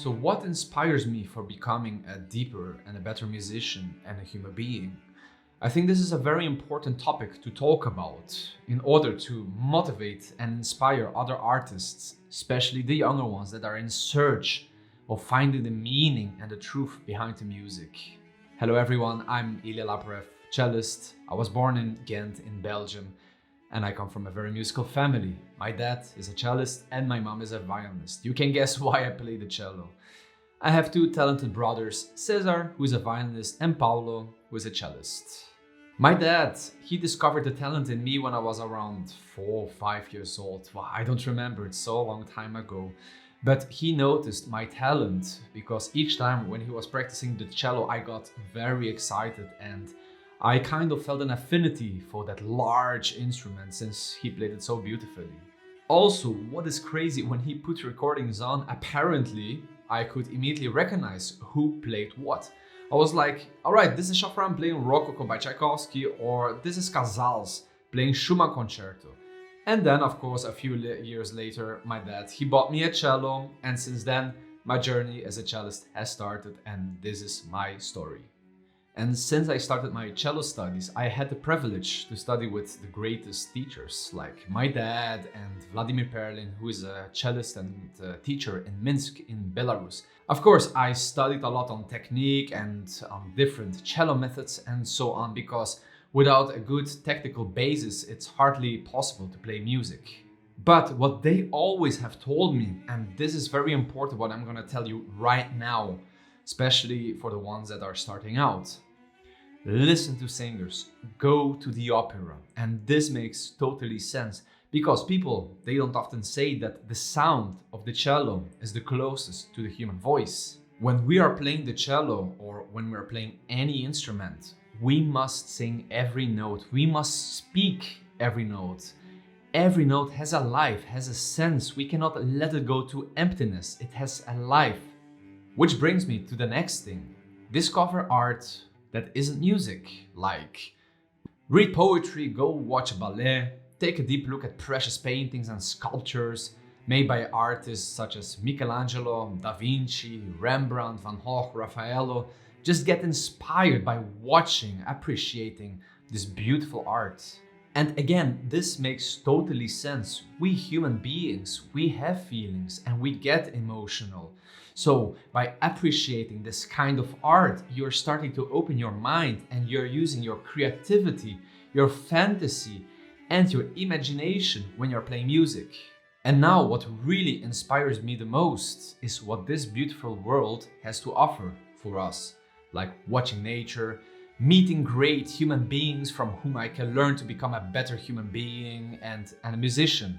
So what inspires me for becoming a deeper and a better musician and a human being? I think this is a very important topic to talk about in order to motivate and inspire other artists, especially the younger ones that are in search of finding the meaning and the truth behind the music. Hello everyone, I'm Ilya Laparev, cellist. I was born in Ghent in Belgium and I come from a very musical family. My dad is a cellist and my mom is a violinist. You can guess why I play the cello. I have two talented brothers, Cesar, who is a violinist, and Paulo, who is a cellist. My dad, he discovered the talent in me when I was around 4 or 5 years old. Well, I don't remember, it's so long time ago. But he noticed my talent because each time when he was practicing the cello, I got very excited and I kind of felt an affinity for that large instrument since he played it so beautifully. Also, what is crazy, when he put recordings on, apparently I could immediately recognize who played what. I was like, alright, this is Shafran playing Rococo by Tchaikovsky, or this is Casals playing Schumann Concerto. And then, of course, a few years later, my dad, he bought me a cello, and since then, my journey as a cellist has started, and this is my story. And since I started my cello studies, I had the privilege to study with the greatest teachers, like my dad and Vladimir Perlin, who is a cellist and a teacher in Minsk in Belarus. Of course, I studied a lot on technique and on different cello methods and so on, because without a good technical basis, it's hardly possible to play music. But what they always have told me, and this is very important what I'm gonna tell you right now, especially for the ones that are starting out. Listen to singers, go to the opera. And this makes totally sense because people, they don't often say that the sound of the cello is the closest to the human voice. When we are playing the cello or when we are playing any instrument, we must sing every note. We must speak every note. Every note has a life, has a sense. We cannot let it go to emptiness. It has a life. Which brings me to the next thing. Discover art that isn't music, like read poetry, go watch a ballet, take a deep look at precious paintings and sculptures made by artists such as Michelangelo, Da Vinci, Rembrandt, Van Gogh, Raffaello. Just get inspired by watching, appreciating this beautiful art. And again, this makes totally sense. We human beings, we have feelings and we get emotional. So by appreciating this kind of art, you're starting to open your mind and you're using your creativity, your fantasy, and your imagination when you're playing music. And now what really inspires me the most is what this beautiful world has to offer for us, like watching nature, meeting great human beings from whom I can learn to become a better human being and a musician.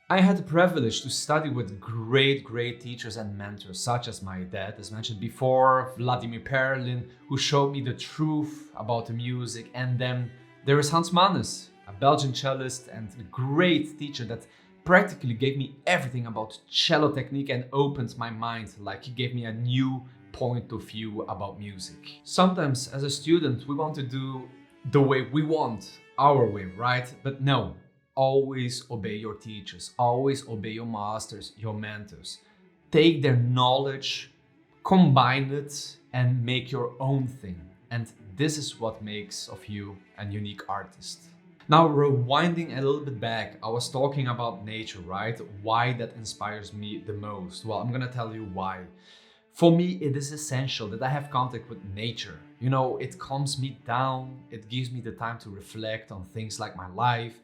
I had the privilege to study with great teachers and mentors, such as my dad, as mentioned before, Vladimir Perlin, who showed me the truth about the music. And then there is Hans Mannes, a Belgian cellist and a great teacher that practically gave me everything about cello technique and opened my mind, like he gave me a new point of view about music. Sometimes as a student, we want to do the way we want, our way, right? But no. Always obey your teachers, always obey your masters, your mentors. Take their knowledge, combine it, and make your own thing. And this is what makes of you a unique artist. Now, rewinding a little bit back, I was talking about nature, right? Why that inspires me the most? Well, I'm gonna tell you why. For me, it is essential that I have contact with nature. You know, it calms me down, it gives me the time to reflect on things like my life.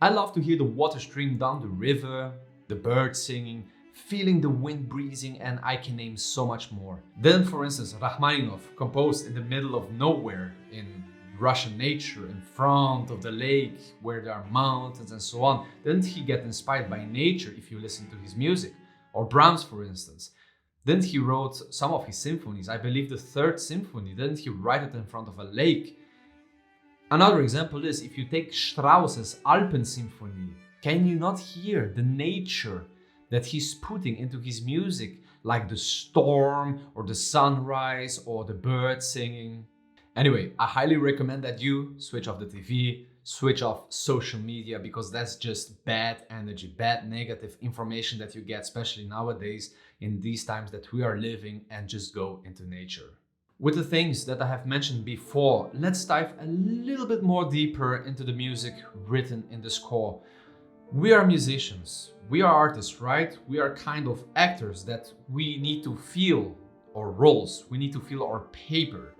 I love to hear the water stream down the river, the birds singing, feeling the wind breezing, and I can name so much more. Then, for instance, Rachmaninoff composed in the middle of nowhere in Russian nature, in front of the lake where there are mountains and so on. Didn't he get inspired by nature if you listen to his music? Or Brahms, for instance. Didn't he wrote some of his symphonies? I believe the Third Symphony. Didn't he write it in front of a lake? Another example is if you take Strauss's Alpensymphony, can you not hear the nature that he's putting into his music, like the storm or the sunrise or the birds singing? Anyway, I highly recommend that you switch off the TV, switch off social media, because that's just bad energy, bad negative information that you get, especially nowadays in these times that we are living, and just go into nature. With the things that I have mentioned before, let's dive a little bit more deeper into the music written in the score. We are musicians, we are artists, right? We are kind of actors that we need to feel our roles, we need to feel our paper.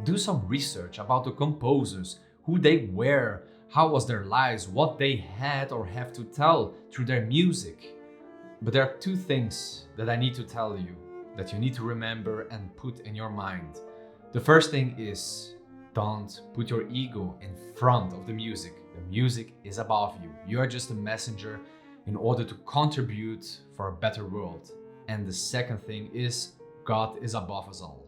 Do some research about the composers, who they were, how was their lives, what they had or have to tell through their music. But there are two things that I need to tell you that you need to remember and put in your mind. The first thing is, don't put your ego in front of the music. The music is above you. You are just a messenger in order to contribute for a better world. And the second thing is, God is above us all.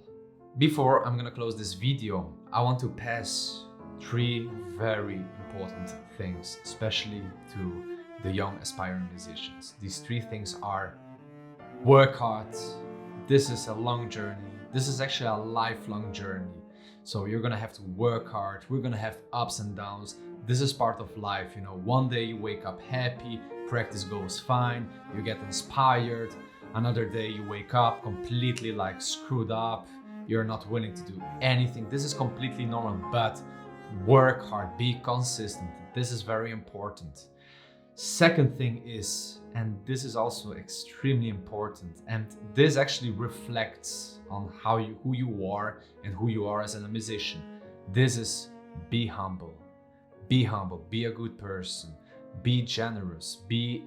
Before I'm gonna close this video, I want to pass 3 very important things, especially to the young aspiring musicians. These 3 things are: work hard. This is a long journey. This is actually a lifelong journey. So you're gonna have to work hard. We're gonna have ups and downs. This is part of life, you know. One day you wake up happy, practice goes fine, you get inspired. Another day you wake up completely like screwed up, you're not willing to do anything. This is completely normal, but work hard, be consistent. This is very important. Second thing is, and this is also extremely important, and this actually reflects on who you are and who you are as a musician. This is, be humble. Be humble, be a good person, be generous,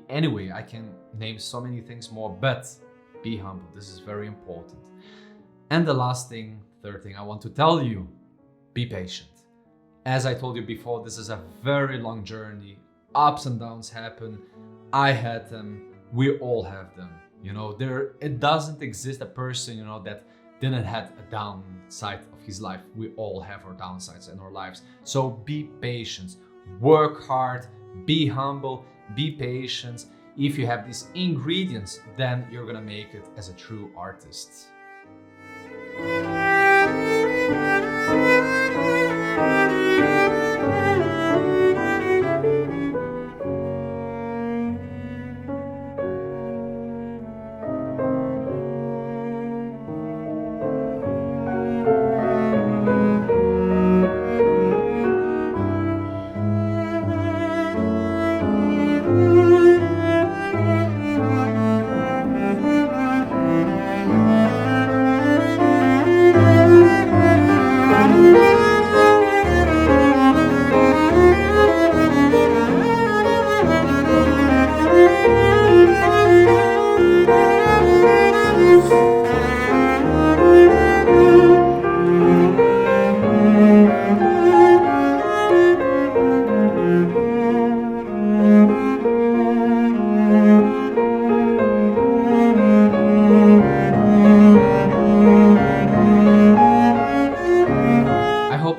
anyway, I can name so many things more, but be humble. This is very important. And the last thing, third thing I want to tell you, be patient. As I told you before, this is a very long journey. Ups and downs happen. I had them. We all have them. You know, it doesn't exist a person, you know, that didn't have a downside of his life. We all have our downsides in our lives. So be patient, work hard, be humble, be patient. If you have these ingredients, then you're gonna make it as a true artist.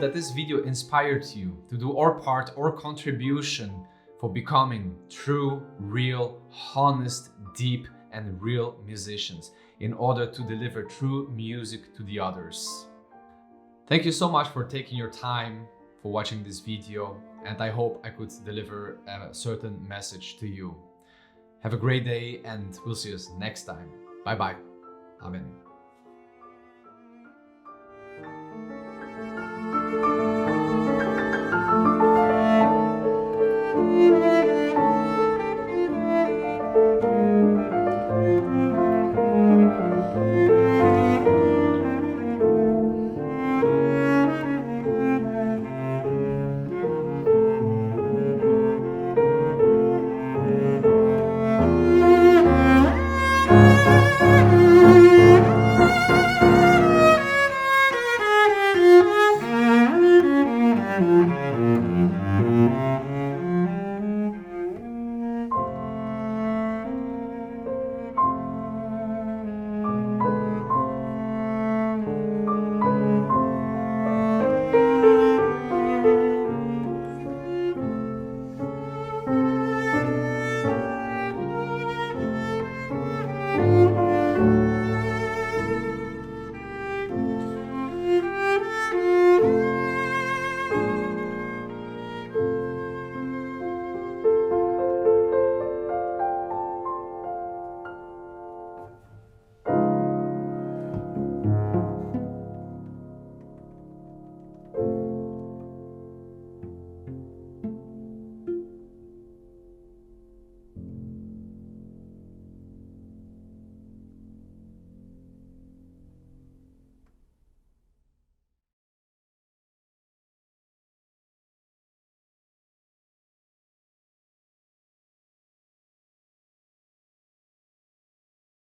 That this video inspired you to do our part, our contribution for becoming true, real, honest, deep and real musicians in order to deliver true music to the others. Thank you so much for taking your time for watching this video, and I hope I could deliver a certain message to you. Have a great day and we'll see us next time. Bye bye. Amen.